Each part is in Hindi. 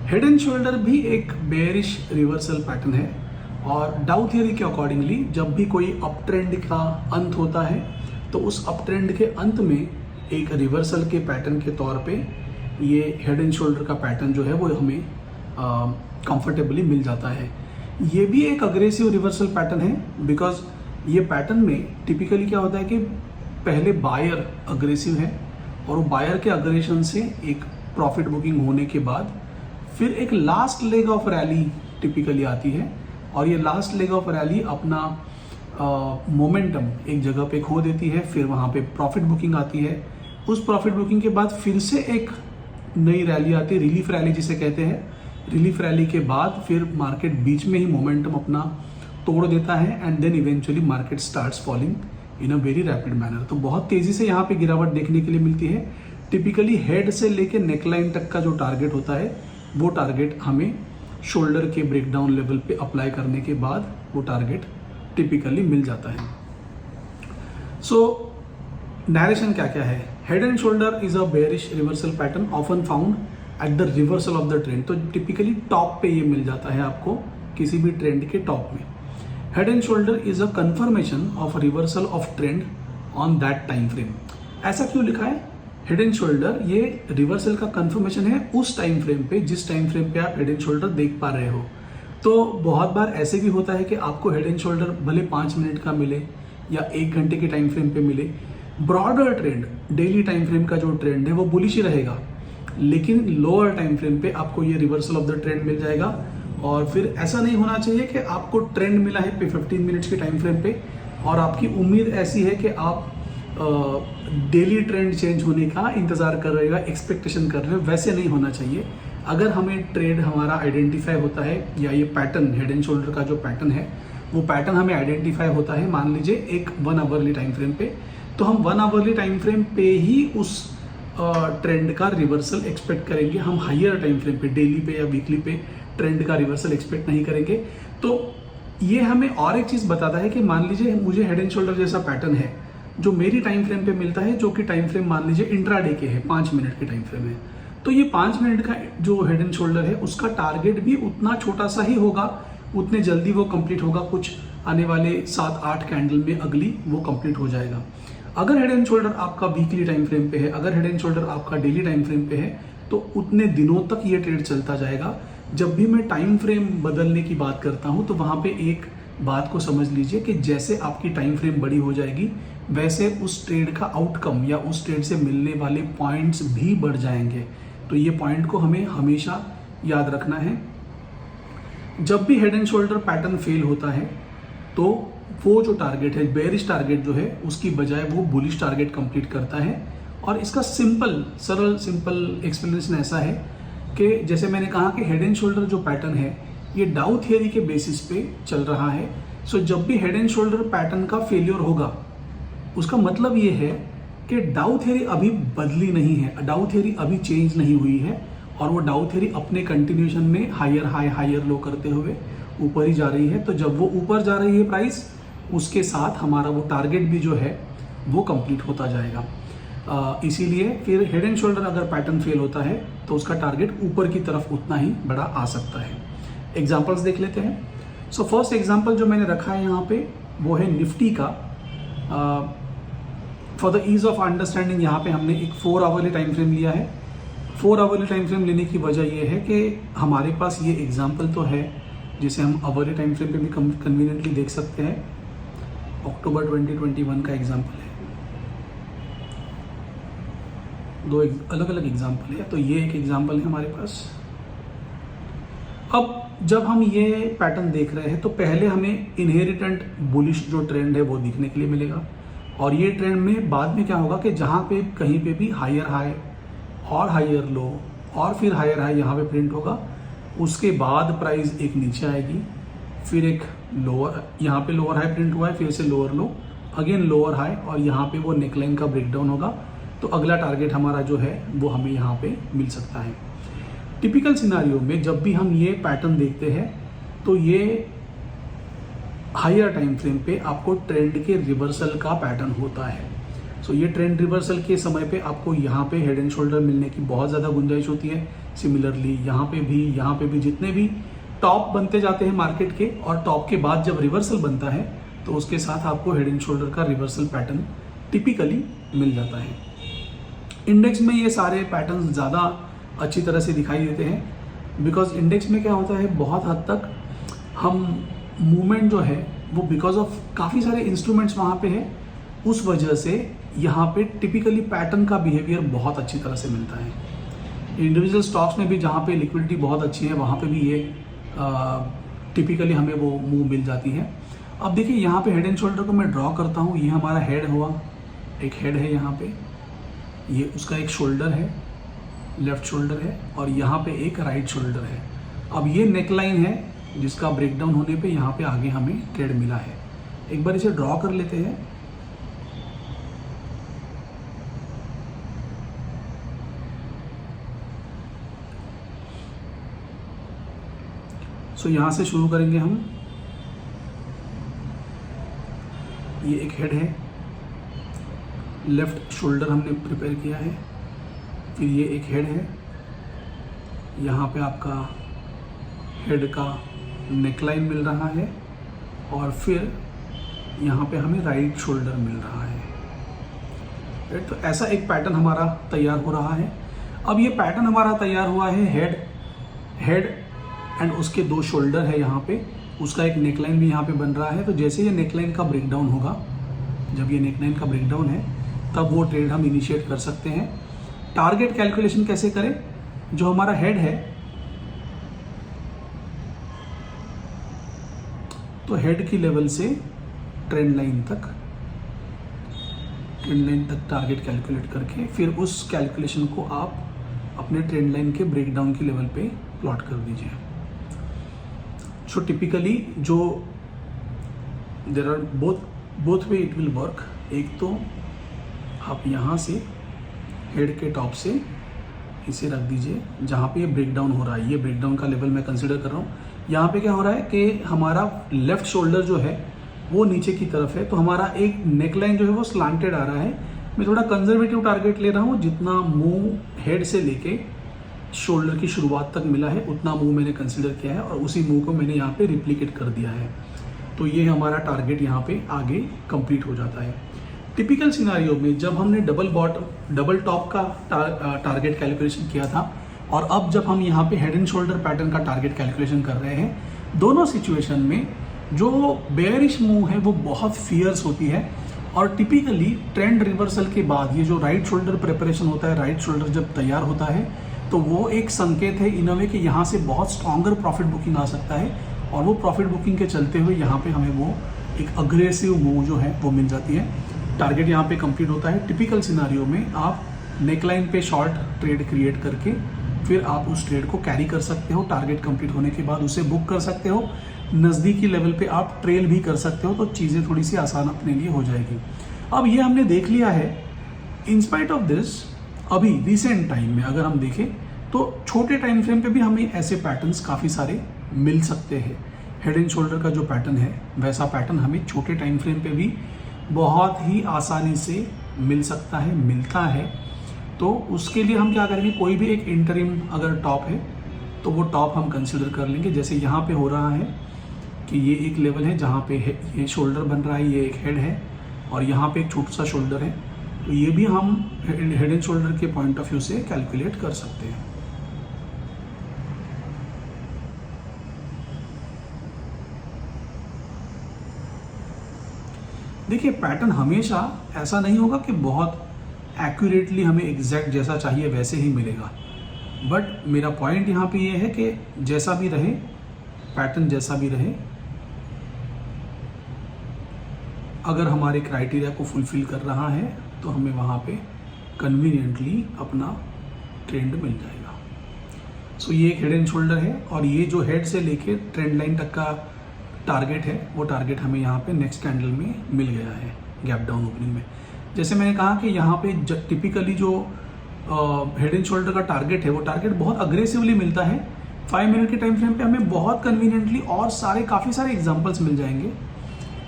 हेड एंड शोल्डर भी एक बेयरिश रिवर्सल पैटर्न है और डाउ थियरी के अकॉर्डिंगली जब भी कोई अप ट्रेंड का अंत होता है तो उस अप ट्रेंड के अंत में एक रिवर्सल के पैटर्न के तौर पे ये हेड एंड शोल्डर का पैटर्न जो है वो हमें कंफर्टेबली मिल जाता है। ये भी एक अग्रेसिव रिवर्सल पैटर्न है बिकॉज ये पैटर्न में टिपिकली क्या होता है कि पहले बायर अग्रेसिव है और वो बायर के अग्रेशन से एक प्रॉफिट बुकिंग होने के बाद फिर एक last leg of rally typically आती है और ये लास्ट लेग ऑफ रैली अपना मोमेंटम एक जगह पे खो देती है, फिर वहाँ पे प्रॉफिट बुकिंग आती है। उस प्रॉफिट बुकिंग के बाद फिर से एक नई रैली आती है, रिलीफ रैली जिसे कहते हैं। रिलीफ रैली के बाद फिर मार्केट बीच में ही मोमेंटम अपना तोड़ देता है and then eventually market starts falling in a very rapid manner. तो बहुत तेजी से यहाँ पे गिरावट देखने के लिए मिलती है। टिपिकली हेड से लेके नेकलाइन तक का जो टारगेट होता है वो टारगेट हमें शोल्डर के ब्रेकडाउन लेवल पे अप्लाई करने के बाद वो टारगेट टिपिकली मिल जाता है। सो नैरेशन क्या क्या है? Head and shoulder is a bearish reversal pattern often found at the reversal of the trend. तो टिपिकली टॉप पे ये मिल जाता है आपको किसी भी ट्रेंड के टॉप में। Head and shoulder is a confirmation of reversal of trend on that time frame. ऐसा क्यों लिखा है? हेड एंड शोल्डर ये रिवर्सल का कंफर्मेशन है उस टाइम फ्रेम पे जिस टाइम फ्रेम पे आप हेड एंड शोल्डर देख पा रहे हो। तो बहुत बार ऐसे भी होता है कि आपको हेड एंड शोल्डर भले 5 मिनट का मिले या 1 घंटे के टाइम फ्रेम पे मिले, broader trend daily time frame का जो ट्रेंड है वो बुलिश ही रहेगा, लेकिन लोअर टाइम फ्रेम पे आपको ये रिवर्सल ऑफ द ट्रेंड मिल जाएगा। और फिर ऐसा नहीं होना चाहिए कि आपको ट्रेंड मिला है 15 मिनट्स के टाइम फ्रेम पे और आपकी उम्मीद ऐसी है कि आप डेली ट्रेंड चेंज होने का इंतजार कर रहे हो, एक्सपेक्टेशन कर रहे हो। वैसे नहीं होना चाहिए। अगर हमें ट्रेंड हमारा आइडेंटिफाई होता है या ये पैटर्न हेड एंड शोल्डर का जो पैटर्न है वो पैटर्न हमें आइडेंटिफाई होता है, मान लीजिए एक 1 आवरली टाइम फ्रेम पे, तो हम 1 आवरली टाइम फ्रेम पे ही उस ट्रेंड का रिवर्सल एक्सपेक्ट करेंगे। हम हायर टाइम फ्रेम पे, डेली पे या वीकली पे ट्रेंड का रिवर्सल एक्सपेक्ट नहीं करेंगे। तो ये हमें और एक चीज बताता है कि मान लीजिए मुझे हेड एंड शोल्डर जैसा पैटर्न है जो मेरी टाइम फ्रेम पे मिलता है, जो कि टाइम फ्रेम मान लीजिए इंट्राडे के है, 5 मिनट के टाइम फ्रेम है, तो ये 5 मिनट का जो हेड एंड शोल्डर है उसका टारगेट भी उतना छोटा सा ही होगा, उतने जल्दी वो कंप्लीट होगा, कुछ आने वाले 7-8 कैंडल में अगली वो कंप्लीट हो जाएगा। अगर हेड एंड शोल्डर आपका वीकली टाइम फ्रेम पे है, अगर हेड एंड शोल्डर आपका डेली टाइम फ्रेम पे है, तो उतने दिनों तक ये ट्रेड चलता जाएगा। जब भी मैं टाइम फ्रेम बदलने की बात करता हूं तो वहां पे एक बात को समझ लीजिए कि जैसे आपकी टाइम फ्रेम बड़ी हो जाएगी वैसे उस ट्रेड का आउटकम या उस ट्रेड से मिलने वाले पॉइंट्स भी बढ़ जाएंगे। तो ये पॉइंट को हमें हमेशा याद रखना है। जब भी head and shoulder pattern fail होता है तो वो जो टारगेट है, बेयरिश टारगेट जो है, उसकी बजाय वो बुलिश टारगेट कंप्लीट करता है। और इसका सिंपल एक्सप्लेनेशन ऐसा है कि जैसे मैंने कहा कि हेड एंड शोल्डर जो पैटर्न है ये डाउ थियरी के बेसिस पे चल रहा है। सो जब भी हेड एंड शोल्डर पैटर्न का फेलियर होगा उसका मतलब ये है कि डाउ थियरी अभी बदली नहीं है, डाउ थियरी अभी चेंज नहीं हुई है और वो डाउ थियरी अपने कंटिन्यूएशन में हायर हाई हायर लो करते हुए ऊपर ही जा रही है। तो जब वो ऊपर जा रही है प्राइस, उसके साथ हमारा वो टारगेट भी जो है वो कंप्लीट होता जाएगा। इसीलिए फिर हेड एंड शोल्डर अगर पैटर्न फेल होता है तो उसका टारगेट ऊपर की तरफ उतना ही बड़ा आ सकता है। एग्जाम्पल्स देख लेते हैं। सो फर्स्ट एग्जाम्पल जो मैंने रखा है यहाँ पे वो है निफ्टी का। For the ease of understanding यहाँ पे हमने एक 4 आवरली टाइम फ्रेम लिया है। 4 आवरली टाइम फ्रेम लेने की वजह यह है कि हमारे पास ये एग्जाम्पल तो है जिसे हम आवरली टाइम फ्रेम पे भी कन्वीनियंटली देख सकते हैं। अक्टूबर 2021 का एग्जाम्पल है, 2 अलग अलग एग्जाम्पल है, तो ये एक एग्जाम्पल है हमारे पास। अब जब हम ये पैटर्न देख रहे हैं तो पहले हमें इनहेरिटेंट बुलिश जो ट्रेंड है वो दिखने के लिए मिलेगा और ये ट्रेंड में बाद में क्या होगा कि जहाँ पे कहीं पे भी हायर हाई और हायर लो और फिर हायर हाई यहाँ पे प्रिंट होगा, उसके बाद प्राइस एक नीचे आएगी, फिर एक लोअर, यहाँ पे लोअर हाई प्रिंट हुआ है, फिर से लोअर लो, अगेन लोअर हाई और यहाँ पे वो नेकलाइन का ब्रेकडाउन होगा। तो अगला टारगेट हमारा जो है वो हमें यहाँ पे मिल सकता है। टिपिकल सिनारियो में जब भी हम ये पैटर्न देखते हैं तो ये हायर टाइम फ्रेम पे आपको ट्रेंड के रिवर्सल का पैटर्न होता है। सो ये ट्रेंड रिवर्सल के समय पे आपको यहाँ पे हेड एंड शोल्डर मिलने की बहुत ज़्यादा गुंजाइश होती है। सिमिलरली यहाँ पे भी जितने भी टॉप बनते जाते हैं मार्केट के, और टॉप के बाद जब रिवर्सल बनता है तो उसके साथ आपको हेड एंड शोल्डर का रिवर्सल पैटर्न टिपिकली मिल जाता है। इंडेक्स में ये सारे पैटर्न्स ज़्यादा अच्छी तरह से दिखाई देते हैं, बिकॉज इंडेक्स में क्या होता है, बहुत हद तक हम मूवमेंट जो है वो बिकॉज ऑफ काफ़ी सारे इंस्ट्रूमेंट्स वहाँ पे है, उस वजह से यहाँ पे टिपिकली पैटर्न का बिहेवियर बहुत अच्छी तरह से मिलता है। इंडिविजुअल स्टॉक्स में भी जहाँ पे लिक्विडिटी बहुत अच्छी है वहाँ पे भी ये टिपिकली हमें वो मूव मिल जाती है। अब देखिए यहाँ पे हेड एंड शोल्डर को मैं ड्रॉ करता हूँ, ये हमारा हेड हुआ, एक हेड है यहाँ पे, ये उसका एक शोल्डर है, लेफ्ट शोल्डर है, और यहाँ पे एक राइट शोल्डर है। अब ये नेकलाइन है जिसका ब्रेकडाउन होने पे यहाँ पे आगे हमें ट्रेड मिला है। एक बार इसे ड्रॉ कर लेते हैं। सो यहाँ से शुरू करेंगे हम। ये एक हेड है, लेफ्ट शोल्डर हमने प्रिपेयर किया है, फिर ये एक हेड है, यहाँ पे आपका हेड का नेकलाइन मिल रहा है, और फिर यहाँ पे हमें राइट शोल्डर मिल रहा है। तो ऐसा एक पैटर्न हमारा तैयार हो रहा है। अब ये पैटर्न हमारा तैयार हुआ है, हेड एंड उसके दो शोल्डर है यहाँ पे, उसका एक नेकलाइन भी यहाँ पे बन रहा है। तो जैसे ये नेकलाइन का ब्रेकडाउन होगा, जब ये नेकलाइन का ब्रेकडाउन है तब वो ट्रेड हम इनिशिएट कर सकते हैं। टारगेट कैलकुलेशन कैसे करें, जो हमारा हेड है तो हेड की लेवल से ट्रेंड लाइन तक टारगेट कैलकुलेट करके फिर उस कैलकुलेशन को आप अपने ट्रेंड लाइन के ब्रेकडाउन की लेवल पे प्लॉट कर दीजिए। सो टिपिकली जो there are both way it will work. एक तो आप यहाँ से हेड के टॉप से इसे रख दीजिए जहाँ पे ये ब्रेकडाउन हो रहा है, ये ब्रेकडाउन का लेवल मैं कंसिडर कर रहा हूँ। यहाँ पे क्या हो रहा है कि हमारा लेफ्ट शोल्डर जो है वो नीचे की तरफ है, तो हमारा एक नेकलाइन जो है वो स्लांटेड आ रहा है। मैं थोड़ा कंजर्वेटिव टारगेट ले रहा हूँ, जितना मूव हेड से लेके शोल्डर की शुरुआत तक मिला है उतना मूव मैंने कंसिडर किया है, और उसी मूव को मैंने यहाँ पे रिप्लिकेट कर दिया है। तो ये हमारा टारगेट यहाँ पे आगे कंप्लीट हो जाता है। टिपिकल सिनारियो में जब हमने डबल टॉप का टारगेट कैलकुलेशन किया था, और अब जब हम यहाँ पे हेड एंड शोल्डर पैटर्न का टारगेट कैलकुलेशन कर रहे हैं, दोनों सिचुएशन में जो बेयरिश मूव है वो बहुत फियर्स होती है। और टिपिकली ट्रेंड रिवर्सल के बाद ये जो राइट शोल्डर प्रिपरेशन होता है, राइट शोल्डर जब तैयार होता है तो वो एक संकेत है इन अ वे कि यहाँ से बहुत स्ट्रॉन्गर प्रॉफिट बुकिंग आ सकता है, और वो प्रॉफिट बुकिंग के चलते हुए यहाँ पे हमें वो एक अग्रेसिव मूव जो है वो मिल जाती है। टारगेट यहाँ पे कंप्लीट होता है। टिपिकल सिनारियो में आप नेकलाइन पे शॉर्ट ट्रेड क्रिएट करके फिर आप उस ट्रेड को कैरी कर सकते हो। टारगेट कंप्लीट होने के बाद उसे बुक कर सकते हो, नज़दीकी लेवल पे आप ट्रेल भी कर सकते हो, तो चीज़ें थोड़ी सी आसान अपने लिए हो जाएगी। अब ये हमने देख लिया है। इंस्पाइट ऑफ दिस, अभी रिसेंट टाइम में अगर हम देखें तो छोटे टाइम फ्रेम पे भी हमें ऐसे पैटर्न्स काफ़ी सारे मिल सकते हैं। हेड एंड शोल्डर का जो पैटर्न है वैसा पैटर्न हमें छोटे टाइम फ्रेम पे भी बहुत ही आसानी से मिल सकता है, मिलता है। तो उसके लिए हम क्या करेंगे, कोई भी एक इंटरिम अगर टॉप है तो वो टॉप हम कंसिडर कर लेंगे। जैसे यहाँ पे हो रहा है कि ये एक लेवल है जहाँ पे ये शोल्डर बन रहा है, ये एक हेड है, और यहाँ पे एक छोटा सा शोल्डर है, तो ये भी हम हेड एंड शोल्डर के पॉइंट ऑफ व्यू से कैलकुलेट कर सकते हैं। देखिए, पैटर्न हमेशा ऐसा नहीं होगा कि बहुत एक्यूरेटली हमें एग्जैक्ट जैसा चाहिए वैसे ही मिलेगा, बट मेरा पॉइंट यहाँ पे ये है कि जैसा भी रहे, पैटर्न जैसा भी रहे, अगर हमारे क्राइटेरिया को फुलफिल कर रहा है तो हमें वहाँ पे कन्वीनियंटली अपना ट्रेंड मिल जाएगा। सो ये एक हेड एंड शोल्डर है, और ये जो हेड से लेके ट्रेंड लाइन तक का टारगेट है वो टारगेट हमें यहाँ पे नेक्स्ट कैंडल में मिल गया है गैप डाउन ओपनिंग में। जैसे मैंने कहा कि यहाँ पे टिपिकली जो हेड एंड शोल्डर का टारगेट है वो टारगेट बहुत अग्रेसिवली मिलता है। 5 मिनट के टाइम फ्रेम पे हमें बहुत कन्वीनियंटली और काफ़ी सारे एग्जांपल्स मिल जाएंगे।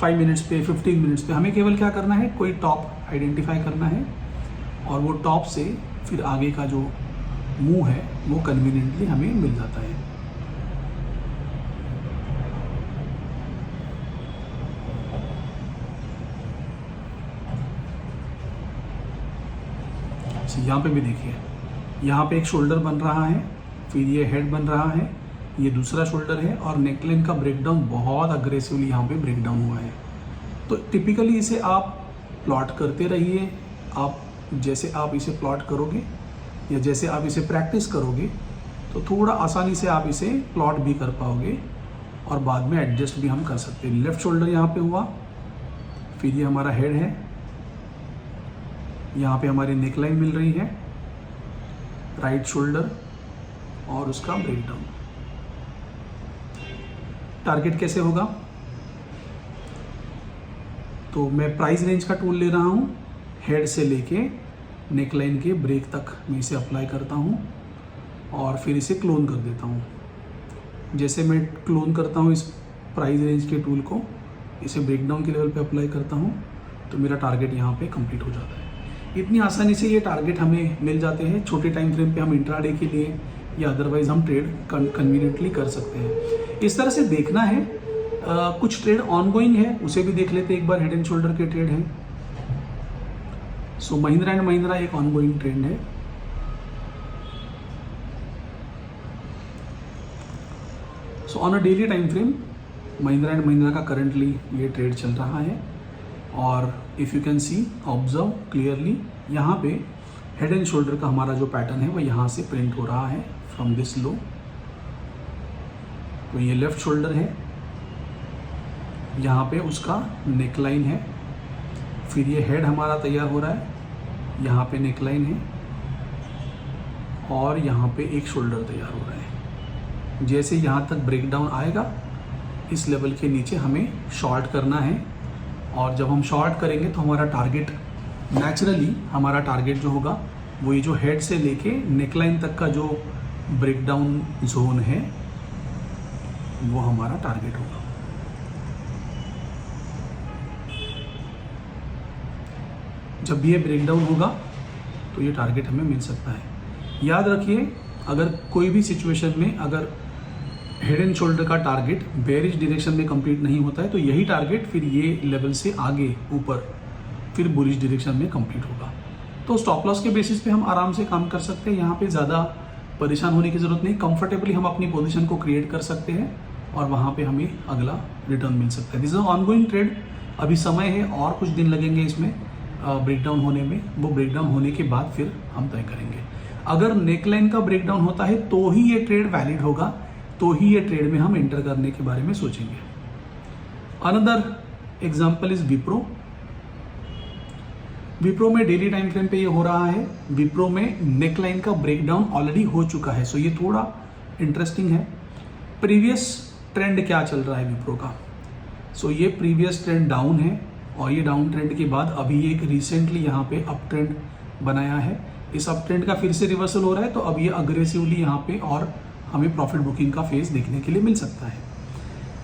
5 मिनट्स पे, 15 मिनट्स पे हमें केवल क्या करना है, कोई टॉप आइडेंटिफाई करना है और वो टॉप से फिर आगे का जो मूव है वो कन्वीनियंटली हमें मिल जाता है। यहाँ पे भी देखिए, यहाँ पे एक शोल्डर बन रहा है, फिर ये हेड बन रहा है, ये दूसरा शोल्डर है और नेकलाइन का ब्रेकडाउन बहुत अग्रेसिवली यहाँ पे ब्रेकडाउन हुआ है। तो टिपिकली इसे आप प्लॉट करते रहिए। आप जैसे आप इसे प्लॉट करोगे या जैसे आप इसे प्रैक्टिस करोगे तो थोड़ा आसानी से आप इसे प्लॉट भी कर पाओगे और बाद में एडजस्ट भी हम कर सकते हैं। लेफ्ट शोल्डर यहाँ पे हुआ, फिर ये हमारा हेड है, यहाँ पे हमारी नेकलाइन मिल रही है, राइट शोल्डर और उसका ब्रेकडाउन। टारगेट कैसे होगा? तो मैं प्राइस रेंज का टूल ले रहा हूँ, हेड से लेके नेकलाइन के ब्रेक तक मैं इसे अप्लाई करता हूँ और फिर इसे क्लोन कर देता हूँ। जैसे मैं क्लोन करता हूँ इस प्राइस रेंज के टूल को, इसे ब्रेकडाउन के लेवल पे अप्लाई करता हूँ तो मेरा टारगेट यहाँ पे कंप्लीट हो जाता है। इतनी आसानी से ये टारगेट हमें मिल जाते हैं। छोटे टाइम फ्रेम पे हम इंट्राडे के लिए या अदरवाइज हम ट्रेड कन्वीनियंटली कर सकते हैं। इस तरह से देखना है। कुछ ट्रेड ऑनगोइंग है, उसे भी देख लेते हैं एक बार। हेड एंड शोल्डर के ट्रेड हैं। सो महिंद्रा एंड महिंद्रा एक ऑनगोइंग ट्रेंड है। So on a daily time frame Mahindra and Mahindra का करंटली ये ट्रेड चल रहा है और if you can see observe clearly, यहाँ पे हेड एंड शोल्डर का हमारा जो पैटर्न है वो यहाँ से प्रिंट हो रहा है फ्रॉम दिस लो। तो ये लेफ्ट शोल्डर है, यहाँ पे उसका नेकलाइन है, फिर ये हेड हमारा तैयार हो रहा है, यहाँ पे नेकलाइन है और यहाँ पे एक शोल्डर तैयार हो रहा है। जैसे यहाँ तक ब्रेकडाउन आएगा इस लेवल के नीचे हमें शॉर्ट करना है और जब हम शॉर्ट करेंगे तो हमारा टारगेट नेचुरली, हमारा टारगेट जो होगा वो ये जो हेड से लेके नेकलाइन तक का जो ब्रेकडाउन जोन है वो हमारा टारगेट होगा। जब भी ये ब्रेकडाउन होगा तो ये टारगेट हमें मिल सकता है। याद रखिए, अगर कोई भी सिचुएशन में अगर हेड एंड शोल्डर का टारगेट बेरिश डायरेक्शन में कंप्लीट नहीं होता है तो यही टारगेट फिर ये लेवल से आगे ऊपर फिर बुलिश डायरेक्शन में कंप्लीट होगा। तो स्टॉप लॉस के बेसिस पे हम आराम से काम कर सकते हैं। यहाँ पे ज़्यादा परेशान होने की ज़रूरत नहीं, कंफर्टेबली हम अपनी पोजीशन को क्रिएट कर सकते हैं और वहाँ पे हमें अगला रिटर्न मिल सकता है। दिस इज ऑनगोइंग ट्रेड, अभी समय है और कुछ दिन लगेंगे इसमें ब्रेकडाउन होने में। वो ब्रेकडाउन होने के बाद फिर हम तय करेंगे। अगर नेकलाइन का ब्रेकडाउन होता है तो ही ये ट्रेड वैलिड होगा, तो ही ये ट्रेड में हम एंटर करने के बारे में सोचेंगे। Another example is Wipro. Wipro में डेली टाइम फ्रेम पे ये हो रहा है। विप्रो में नेकलाइन का ब्रेकडाउन ऑलरेडी हो चुका है, सो ये थोड़ा इंटरेस्टिंग है। प्रीवियस ट्रेंड क्या चल रहा है विप्रो का? सो ये प्रीवियस ट्रेंड डाउन है और ये डाउन ट्रेंड के बाद अभी एक रिसेंटली यहाँ पे अप ट्रेंड बनाया है। इस अप ट्रेंड का फिर से रिवर्सल हो रहा है तो अब ये अग्रेसिवली यहाँ पे और हमें प्रॉफिट बुकिंग का फेज देखने के लिए मिल सकता है।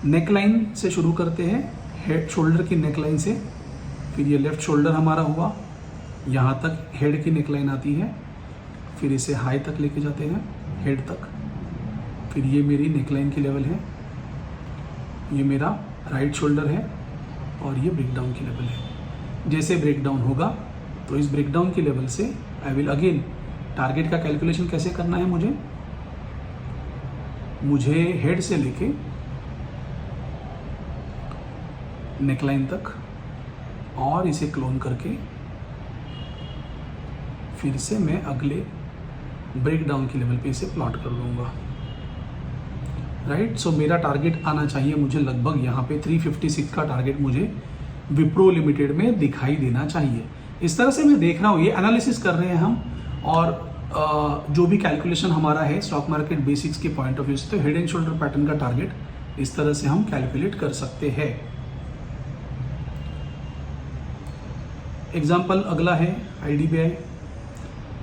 नेकलाइन से शुरू करते हैं, हेड शोल्डर की नेकलाइन से, फिर ये लेफ्ट शोल्डर हमारा हुआ, यहाँ तक हेड की नेकलाइन आती है, फिर इसे हाई तक लेके जाते हैं हेड तक, फिर ये मेरी नेकलाइन की लेवल है, ये मेरा राइट शोल्डर है और ये ब्रेकडाउन की लेवल है। जैसे ब्रेकडाउन होगा तो इस ब्रेकडाउन की लेवल से आई विल अगेन, टारगेट का कैलकुलेशन कैसे करना है मुझे हेड से लेके नेकलाइन तक और इसे क्लोन करके फिर से मैं अगले ब्रेकडाउन की लेवल पे इसे प्लॉट कर दूंगा। राइट, सो मेरा टारगेट आना चाहिए मुझे लगभग यहाँ पे 356 का टारगेट मुझे विप्रो लिमिटेड में दिखाई देना चाहिए। इस तरह से मैं देख रहा हूँ, ये एनालिसिस कर रहे हैं हम, और जो भी कैलकुलेशन हमारा है स्टॉक मार्केट बेसिक्स के पॉइंट ऑफ व्यू से, तो हेड एंड शोल्डर पैटर्न का टारगेट इस तरह से हम कैलकुलेट कर सकते हैं। एग्जाम्पल अगला है IDBI।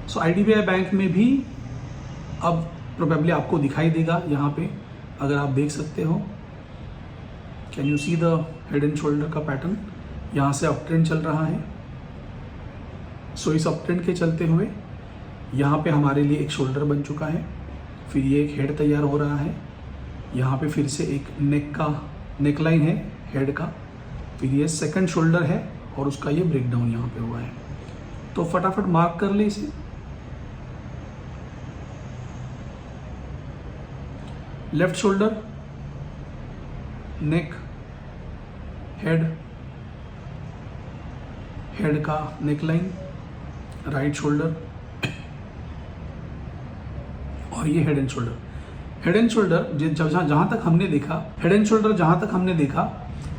सो IDBI बैंक में भी अब प्रोबेबली आपको दिखाई देगा, यहाँ पे अगर आप देख सकते हो, can you see the head and shoulder का पैटर्न, यहाँ से अप ट्रेंड चल रहा है सो इस अप ट्रेंड के चलते हुए यहाँ पे हमारे लिए एक शोल्डर बन चुका है, फिर ये एक हेड तैयार हो रहा है, यहाँ पे फिर से एक नेक लाइन है हेड का, फिर ये सेकंड शोल्डर है और उसका ये ब्रेकडाउन यहाँ पे हुआ है। तो फटाफट मार्क कर ले इसे। लेफ्ट शोल्डर, नेक, हेड का नेक लाइन, राइट शोल्डर और ये head and shoulder. Head and shoulder जहां तक हमने देखा, हेड एंड शोल्डर जहां तक हमने देखा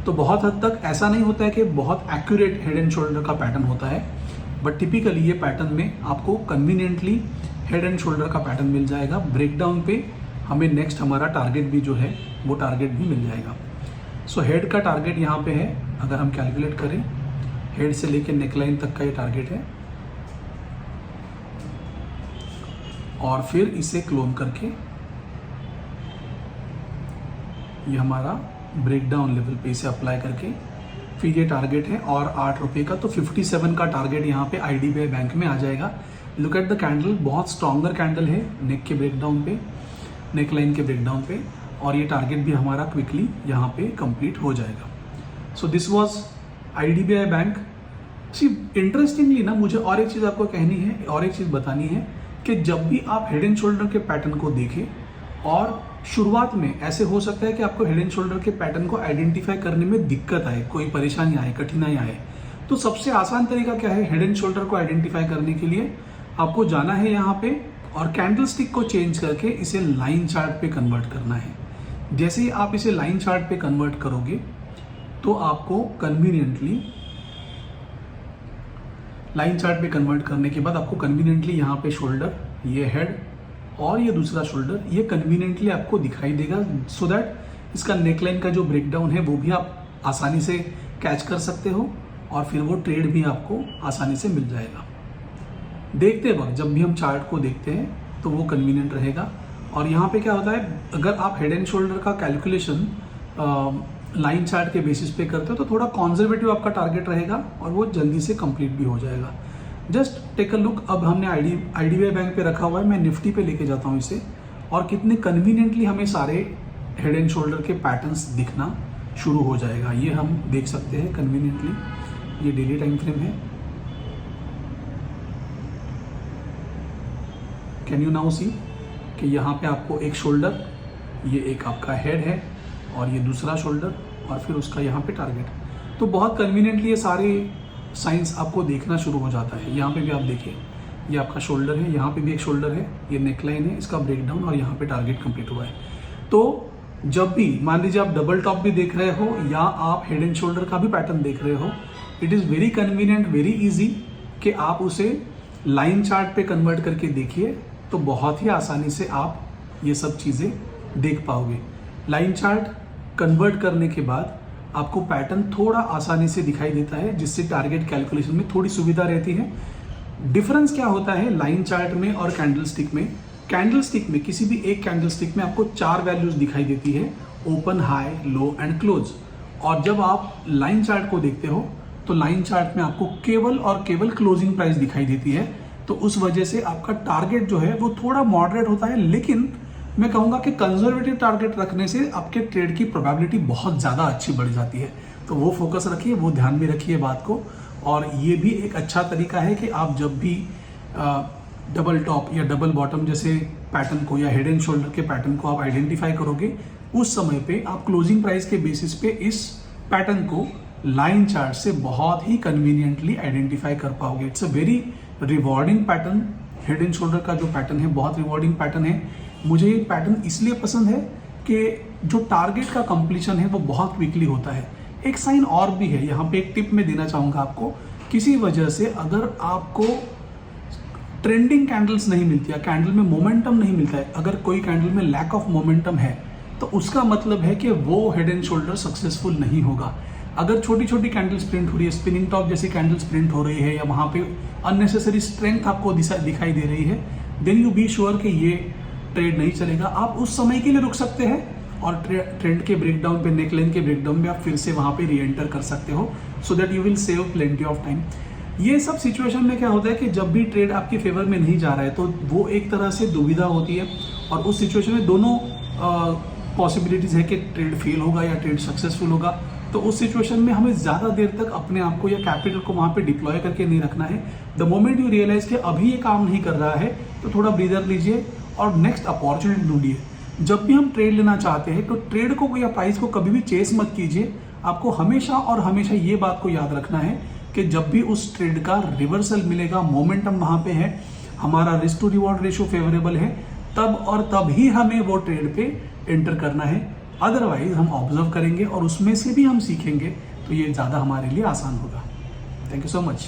तो बहुत हद तक ऐसा नहीं होता है कि बहुत एक्यूरेट हेड एंड शोल्डर का पैटर्न होता है, बट टिपिकली ये पैटर्न में आपको कन्वीनियंटली हेड एंड शोल्डर का पैटर्न मिल जाएगा। ब्रेकडाउन पे हमें नेक्स्ट हमारा टारगेट भी जो है वो टारगेट भी मिल जाएगा। सो हेड का टारगेट यहाँ पे है, अगर हम कैलकुलेट करें हेड से लेके नेकलाइन तक का ये टारगेट है, और फिर इसे क्लोन करके ये हमारा ब्रेकडाउन लेवल पे इसे अप्लाई करके फिर ये टारगेट है और 8 रुपये का, तो 57 का टारगेट यहाँ पे IDBI बैंक में आ जाएगा। लुक एट द कैंडल, बहुत स्ट्रॉन्गर कैंडल है नेक के ब्रेकडाउन पे, नेक लाइन के ब्रेकडाउन पे, और ये टारगेट भी हमारा क्विकली यहाँ पे कंप्लीट हो जाएगा। So this was IDBI bank. See interestingly ना, मुझे और एक चीज़ आपको कहनी है और एक चीज़ बतानी है कि जब भी आप हेड एंड शोल्डर के पैटर्न को देखें, और शुरुआत में ऐसे हो सकता है कि आपको हेड एंड शोल्डर के पैटर्न को आइडेंटिफाई करने में दिक्कत आए, कोई परेशानी आए, कठिनाई आए, तो सबसे आसान तरीका क्या है हेड एंड शोल्डर को आइडेंटिफाई करने के लिए? आपको जाना है यहाँ पे और कैंडल स्टिक को चेंज करके इसे लाइन चार्ट पे कन्वर्ट करना है। जैसे ही आप इसे लाइन चार्ट पे कन्वर्ट करोगे तो आपको कन्वीनियंटली लाइन चार्ट पे कन्वर्ट करने के बाद आपको कन्वीनियंटली यहाँ पे शोल्डर, ये हेड और ये दूसरा शोल्डर, ये कन्वीनियंटली आपको दिखाई देगा, सो दैट इसका नेकलाइन का जो ब्रेकडाउन है वो भी आप आसानी से कैच कर सकते हो और फिर वो ट्रेड भी आपको आसानी से मिल जाएगा। देखते वक्त जब भी हम चार्ट को देखते हैं तो वो कन्वीनियंट रहेगा। और यहाँ पे क्या होता है, अगर आप हेड एंड शोल्डर का कैलकुलेशन लाइन चार्ट के बेसिस पे करते हो तो थोड़ा कॉन्जर्वेटिव आपका टारगेट रहेगा और वो जल्दी से कंप्लीट भी हो जाएगा। जस्ट टेक अ लुक, अब हमने IDBI बैंक पे रखा हुआ है, मैं निफ्टी पे लेके जाता हूँ इसे, और कितने कन्वीनियंटली हमें सारे हेड एंड शोल्डर के पैटर्न्स दिखना शुरू हो जाएगा। ये हम देख सकते हैं कन्वीनियंटली, ये डेली टाइम फ्रेम है। कैन यू नाउ सी कि यहाँ पे आपको एक शोल्डर, ये एक आपका हेड है और ये दूसरा शोल्डर और फिर उसका यहाँ पे टारगेट। तो बहुत कन्वीनियंटली ये सारे साइंस आपको देखना शुरू हो जाता है। यहाँ पे भी आप देखिए, ये आपका शोल्डर है, यहाँ पे भी एक शोल्डर है, ये नेकलाइन है, इसका ब्रेकडाउन और यहाँ पे टारगेट कंप्लीट हुआ है। तो जब भी मान लीजिए आप डबल टॉप भी देख रहे हो या आप हेड एंड शोल्डर का भी पैटर्न देख रहे हो, it is very convenient, very easy कि आप उसे लाइन चार्ट पे कन्वर्ट करके देखिए, तो बहुत ही आसानी से आप ये सब चीज़ें देख पाओगे। लाइन चार्ट कन्वर्ट करने के बाद आपको पैटर्न थोड़ा आसानी से दिखाई देता है, जिससे टारगेट कैलकुलेशन में थोड़ी सुविधा रहती है। डिफरेंस क्या होता है लाइन चार्ट में और कैंडल स्टिक में? कैंडल स्टिक में, किसी भी एक कैंडल स्टिक में आपको 4 वैल्यूज दिखाई देती है, open, high, low and close. और जब आप लाइन चार्ट को देखते हो तो लाइन चार्ट में आपको केवल और केवल क्लोजिंग प्राइस दिखाई देती है। तो उस वजह से आपका टारगेट जो है वो थोड़ा मॉडरेट होता है, लेकिन मैं कहूँगा कि कंजर्वेटिव टारगेट रखने से आपके ट्रेड की प्रोबेबिलिटी बहुत ज़्यादा अच्छी बढ़ जाती है। तो वो फोकस रखिए, वो ध्यान में रखिए बात को। और ये भी एक अच्छा तरीका है कि आप जब भी डबल टॉप या डबल बॉटम जैसे पैटर्न को या हेड एंड शोल्डर के पैटर्न को आप आइडेंटिफाई करोगे, उस समय पे आप क्लोजिंग प्राइस के बेसिस पे इस पैटर्न को लाइन चार्ट से बहुत ही कन्वीनियंटली आइडेंटिफाई कर पाओगे। It's a very rewarding pattern. Head and shoulder का जो पैटर्न है बहुत रिवॉर्डिंग पैटर्न है। मुझे ये पैटर्न इसलिए पसंद है कि जो टारगेट का कंप्लीशन है वो बहुत क्विकली होता है। एक साइन और भी है, यहाँ पे एक टिप मैं देना चाहूँगा आपको। किसी वजह से अगर आपको ट्रेंडिंग कैंडल्स नहीं मिलती है, कैंडल में मोमेंटम नहीं मिलता है, अगर कोई कैंडल में लैक ऑफ मोमेंटम है तो उसका मतलब है कि वो हेड एंड शोल्डर सक्सेसफुल नहीं होगा। अगर छोटी छोटी कैंडल्स प्रिंट हो रही है, स्पिनिंग टॉप जैसी कैंडल्स प्रिंट हो रही है, या वहाँ पे अननेसेसरी स्ट्रेंथ आपको दिखाई दे रही है, देन यू बी श्योर कि ये ट्रेड नहीं चलेगा। आप उस समय के लिए रुक सकते हैं और ट्रेंड के ब्रेकडाउन पे, नेकलाइन के ब्रेकडाउन में आप फिर से वहाँ पे री एंटर कर सकते हो, so that you will save plenty of time. ये सब सिचुएशन में क्या होता है कि जब भी ट्रेड आपके फेवर में नहीं जा रहा है तो वो एक तरह से दुविधा होती है, और उस सिचुएशन में दोनों पॉसिबिलिटीज़ है कि ट्रेड फेल होगा या ट्रेड सक्सेसफुल होगा। तो उस सिचुएशन में हमें ज़्यादा देर तक अपने आप को या कैपिटल को वहाँ पे डिप्लॉय करके नहीं रखना है। द मोमेंट यू रियलाइज कि अभी ये काम नहीं कर रहा है तो थोड़ा ब्रीदर लीजिए और नेक्स्ट अपॉर्चुनिटी ढूंढिए। जब भी हम ट्रेड लेना चाहते हैं तो ट्रेड को या प्राइस को कभी भी चेस मत कीजिए। आपको हमेशा और हमेशा ये बात को याद रखना है कि जब भी उस ट्रेड का रिवर्सल मिलेगा, मोमेंटम वहाँ पे है, हमारा risk to reward ratio favourable है, तब और तब ही हमें वो ट्रेड पे एंटर करना है। अदरवाइज हम ऑब्जर्व करेंगे और उसमें से भी हम सीखेंगे तो ये ज़्यादा हमारे लिए आसान होगा। Thank you so much.